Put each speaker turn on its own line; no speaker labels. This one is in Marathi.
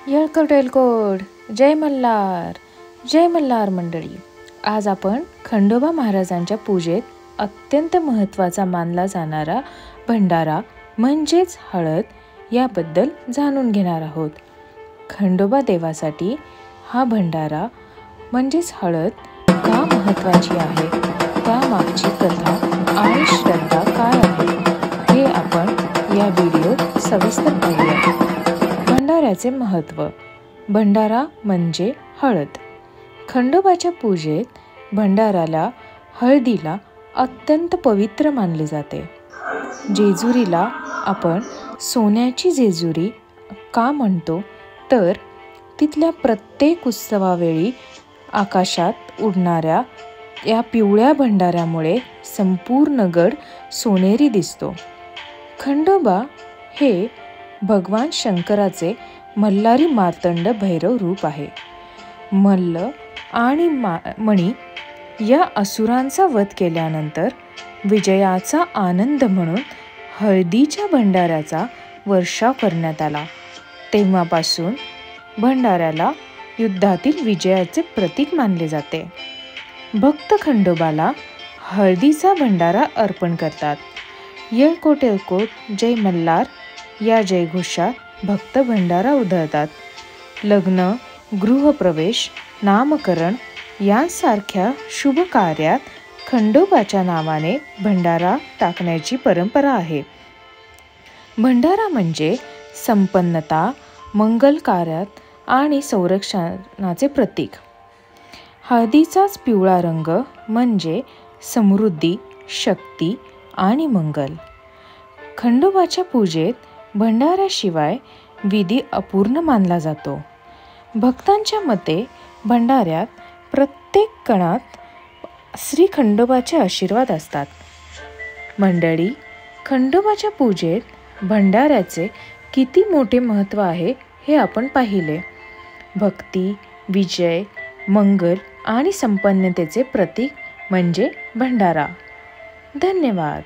येळकोट येळकोट, जय मल्हार मंडळी. आज आपण खंडोबा महाराजांच्या पूजेत अत्यंत महत्त्वाचा मानला जाणारा भंडारा म्हणजेच हळद याबद्दल जाणून घेणार आहोत. खंडोबा देवासाठी हा भंडारा म्हणजेच हळद का महत्त्वाची आहे, त्यामागची कथा आणि श्रद्धा काय आहे हे आपण या व्हिडिओत सविस्तर पाहूया. भंडाऱ्याचे महत्त्व. भंडारा म्हणजे हळद. खंडोबाच्या पूजेत भंडाराला हळदीला अत्यंत पवित्र मानले जाते. जेजुरीला आपण सोन्याची जेजुरी का म्हणतो, तर तिथल्या प्रत्येक उत्सवावेळी आकाशात उडणाऱ्या या पिवळ्या भंडाऱ्यामुळे संपूर्ण गड सोनेरी दिसतो. खंडोबा हे भगवान शंकराचे मल्हारी मार्तंड भैरव रूप आहे. मल्ल आणि मणी या असुरांचा वध केल्यानंतर विजयाचा आनंद म्हणून हळदीच्या भंडाऱ्याचा वर्षाव करण्यात आला. तेव्हापासून भंडाऱ्याला युद्धातील विजयाचे प्रतीक मानले जाते. भक्त खंडोबाला हळदीचा भंडारा अर्पण करतात. येळकोट येळकोट, जय मल्हार या जयघोषात भक्त भंडारा उधळतात. लग्न, गृहप्रवेश, नामकरण यांसारख्या शुभ कार्यात खंडोबाच्या नावाने भंडारा टाकण्याची परंपरा आहे. भंडारा म्हणजे संपन्नता, मंगल कार्यात आणि संरक्षणाचे प्रतीक. हळदीचाच पिवळा रंग म्हणजे समृद्धी, शक्ती आणि मंगल. खंडोबाच्या पूजेत भंडाऱ्याशिवाय विधी अपूर्ण मानला जातो. भक्तांच्या मते भंडाऱ्यात प्रत्येक कणात श्री खंडोबाचे आशीर्वाद असतात. मंडळी, खंडोबाच्या पूजेत भंडाऱ्याचे किती मोठे महत्त्व आहे हे आपण पाहिले. भक्ती, विजय, मंगल आणि संपन्नतेचे प्रतीक म्हणजे भंडारा. धन्यवाद.